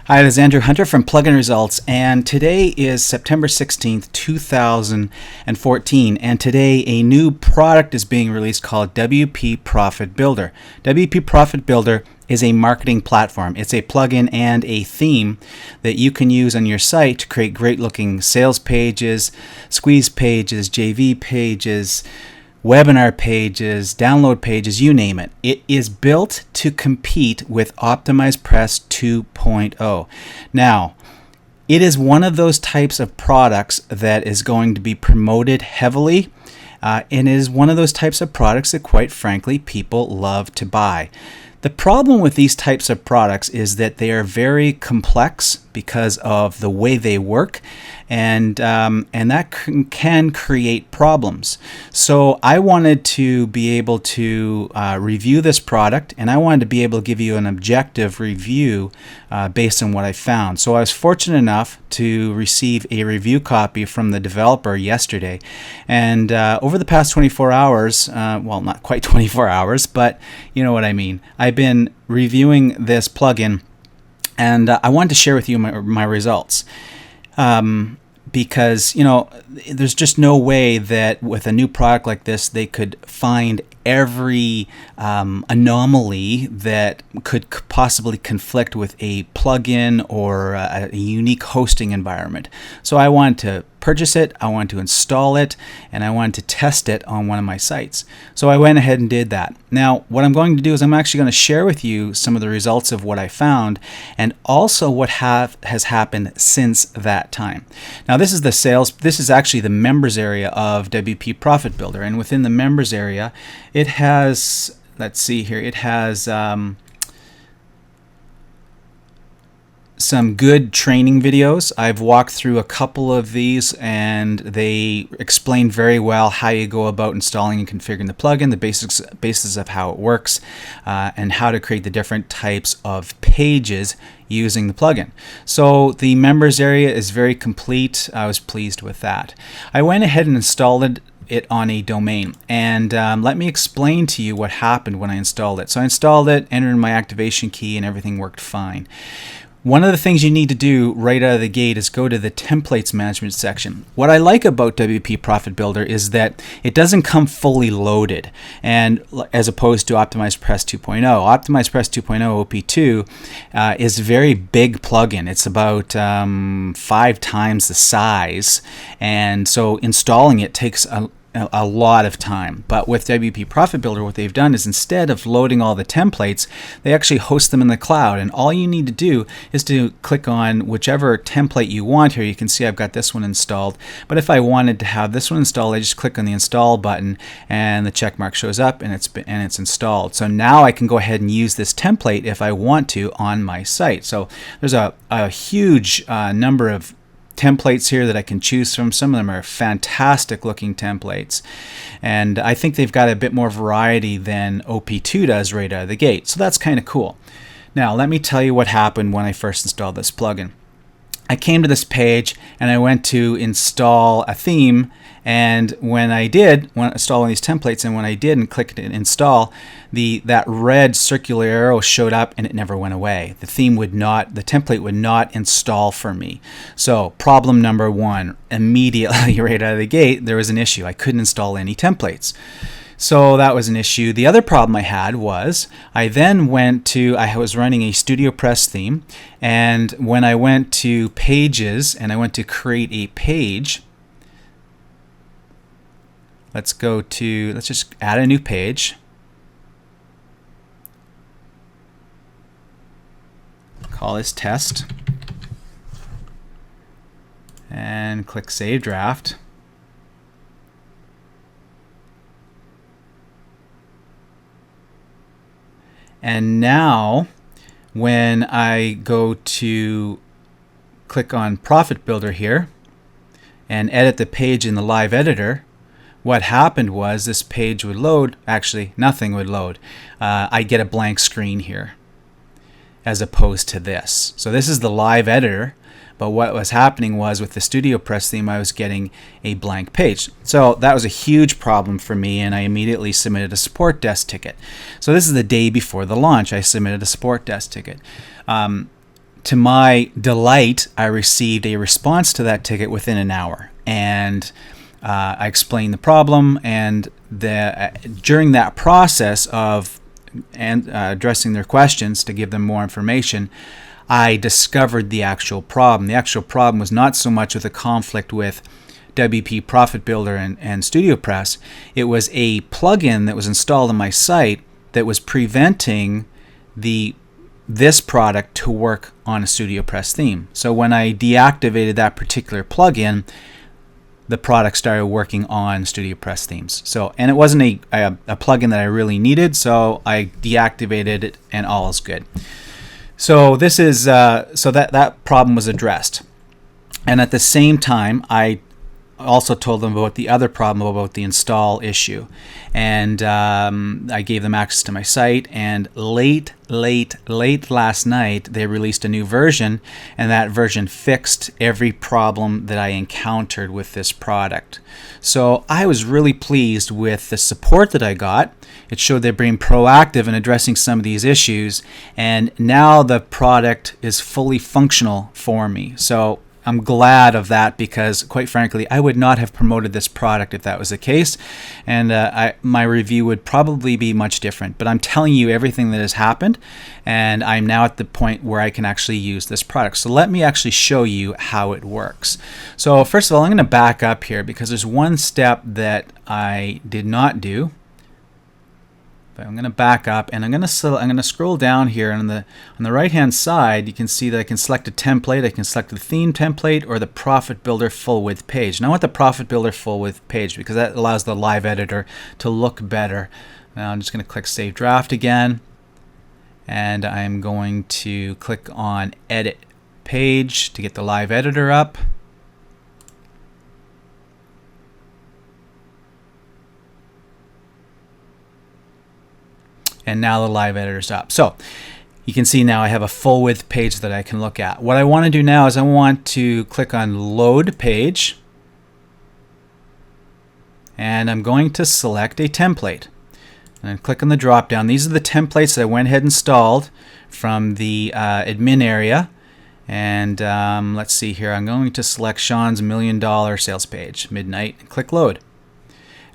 Hi, this is Andrew Hunter from Plugin Results, and today is September 16th, 2014, and today a new product is being released called WP Profit Builder. WP Profit Builder is a marketing platform. It's a plugin and a theme that you can use on your site to create great looking sales pages, squeeze pages, JV pages, webinar pages, download pages, you name it. It is built to compete with OptimizePress 2.0. Now, it is one of those types of products that is going to be promoted heavily, and is one of those types of products that, quite frankly, people love to buy. The problem with these types of products is that they are very complex because of the way they work, and that can create problems. So I wanted to be able to review this product, and I wanted to be able to give you an objective review based on what I found. So I was fortunate enough to receive a review copy from the developer yesterday, and over the past 24 hours, well, not quite 24 hours, but you know what I mean, I've been reviewing this plugin, and I wanted to share with you my results. Because, you know, there's just no way that with a new product like this, they could find every anomaly that could possibly conflict with a plugin or a unique hosting environment. So I wanted to purchase it, I wanted to install it, and I wanted to test it on one of my sites. So I went ahead and did that. Now, what I'm going to do is I'm actually going to share with you some of the results of what I found, and also what has happened since that time. Now, this is the sales. This is actually the members area of WP Profit Builder, and within the members area, it has, let's see here, it has some good training videos. I've walked through a couple of these, and they explain very well how you go about installing and configuring the plugin, the basis of how it works, and how to create the different types of pages using the plugin. So the members area is very complete. I was pleased with that. I went ahead and installed it on a domain, and let me explain to you what happened when I installed it. So I installed it, entered my activation key, and everything worked fine. One of the things you need to do right out of the gate is go to the templates management section. What I like about WP Profit Builder is that it doesn't come fully loaded, and as opposed to OptimizePress 2.0. OptimizePress 2.0 OP2 is a very big plugin. It's about 5 times the size, and so installing it takes a lot of time. But with WP Profit Builder, what they've done is, instead of loading all the templates, they actually host them in the cloud, and all you need to do is to click on whichever template you want. Here you can see I've got this one installed, but if I wanted to have this one installed, I just click on the install button, and the check mark shows up, and it's installed. So now I can go ahead and use this template if I want to on my site. So there's a huge number of templates here that I can choose from. Some of them are fantastic looking templates, and I think they've got a bit more variety than OP2 does right out of the gate, so that's kind of cool. Now let me tell you what happened when I first installed this plugin. I came to this page and I went to install a theme, and when I did, when installing these templates, and when I did and clicked install, that red circular arrow showed up and it never went away. The template would not install for me. So problem number one, immediately right out of the gate, there was an issue. I couldn't install any templates. So that was an issue. The other problem I had was I was running a StudioPress theme, and when I went to pages and I went to create a page, let's just add a new page. Call this test, and click Save Draft. And now when I go to click on Profit Builder here and edit the page in the live editor, what happened was this page would load. Actually, nothing would load. I get a blank screen here as opposed to this. So this is the live editor, but what was happening was with the StudioPress theme, I was getting a blank page. So that was a huge problem for me, and I immediately submitted a support desk ticket. So this is the day before the launch. I submitted a support desk ticket. to my delight, I received a response to that ticket within an hour, and I explained the problem, and during that process of addressing their questions to give them more information, I discovered the actual problem. The actual problem was not so much with a conflict with WP Profit Builder and StudioPress. It was a plugin that was installed on my site that was preventing this product to work on a StudioPress theme. So when I deactivated that particular plugin, the product started working on StudioPress themes. So, and it wasn't a plugin that I really needed, so I deactivated it, and all is good. So this is so that problem was addressed, and at the same time, I also told them about the other problem, about the install issue, and I gave them access to my site, and late last night they released a new version, and that version fixed every problem that I encountered with this product. So I was really pleased with the support that I got. It showed they're being proactive in addressing some of these issues, and now the product is fully functional for me. So I'm glad of that, because quite frankly, I would not have promoted this product if that was the case, and my review would probably be much different. But I'm telling you everything that has happened, and I'm now at the point where I can actually use this product. So let me actually show you how it works. So first of all, I'm going to back up here because there's one step that I did not do. I'm going to back up, and I'm going to scroll down here, and on the right hand side you can see that I can select a template. I can select the theme template or the Profit Builder full width page. Now I want the Profit Builder full width page because that allows the live editor to look better. Now I'm just going to click Save Draft again, and I'm going to click on Edit Page to get the live editor up. And now the live editor is up. So you can see now I have a full width page that I can look at. What I want to do now is I want to click on Load Page, and I'm going to select a template. And click on the drop down. These are the templates that I went ahead and installed from the admin area. And let's see here. I'm going to select Sean's $1 million sales page, Midnight, and click Load.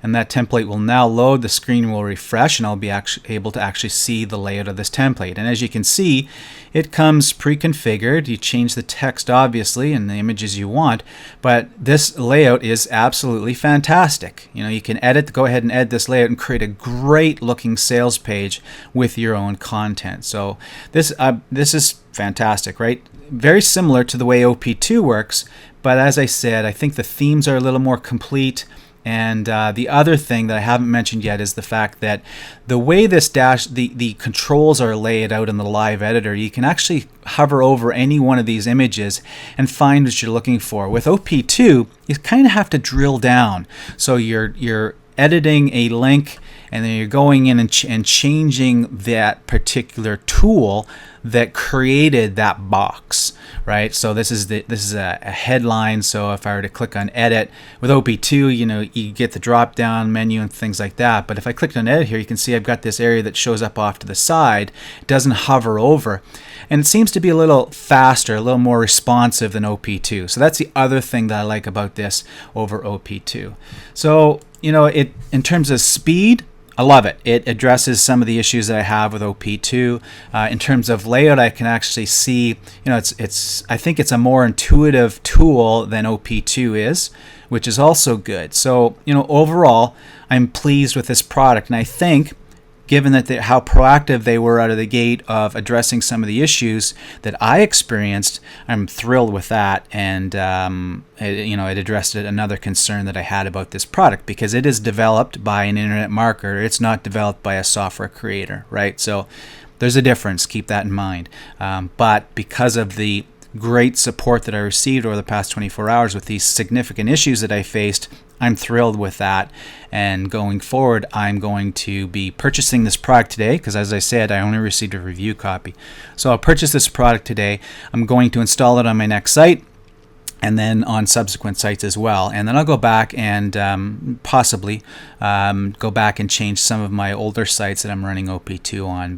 And that template will now load. The screen will refresh, and I'll be able to actually see the layout of this template. And as you can see, it comes pre-configured. You change the text obviously and the images you want, but this layout is absolutely fantastic. You know, you can go ahead and edit this layout and create a great looking sales page with your own content. So this is fantastic, right? Very similar to the way OP2 works, but as I said, I think the themes are a little more complete. And the other thing that I haven't mentioned yet is the fact that the way this the controls are laid out in the live editor, you can actually hover over any one of these images and find what you're looking for. With OP2, you kind of have to drill down. So you're editing a link, and then you're going in and changing that particular tool that created that box, right? So this is a headline. So if I were to click on edit with OP2, you get the drop down menu and things like that. But if I clicked on edit here, you can see I've got this area that shows up off to the side. It doesn't hover over, and it seems to be a little faster, a little more responsive than OP2. So that's the other thing that I like about this over OP2. So in terms of speed, I love it. It addresses some of the issues that I have with OP2. In terms of layout, I can actually see, I think it's a more intuitive tool than OP2 is, which is also good. So, overall, I'm pleased with this product, and I think, given that how proactive they were out of the gate of addressing some of the issues that I experienced, I'm thrilled with that. And it addressed another concern that I had about this product, because it is developed by an internet marketer. It's not developed by a software creator, right? So there's a difference. Keep that in mind. But because of the great support that I received over the past 24 hours with these significant issues that I faced, I'm thrilled with that. And going forward, I'm going to be purchasing this product today, because as I said, I only received a review copy. So I'll purchase this product today. I'm going to install it on my next site, and then on subsequent sites as well. And then I'll go back and possibly go back and change some of my older sites that I'm running OP2 on.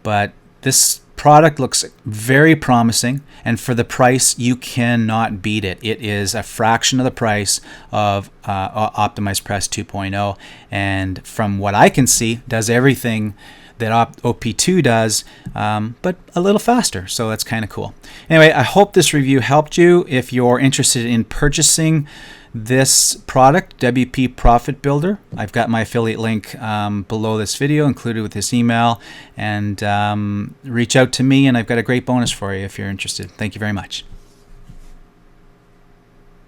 But this product looks very promising, and for the price, you cannot beat it. It is a fraction of the price of OptimizePress 2.0, and from what I can see, does everything that OP2 does, but a little faster. So that's kind of cool. Anyway, I hope this review helped you. If you're interested in purchasing this product, WP Profit Builder, I've got my affiliate link below this video, included with this email, and reach out to me, and I've got a great bonus for you if you're interested. Thank you very much.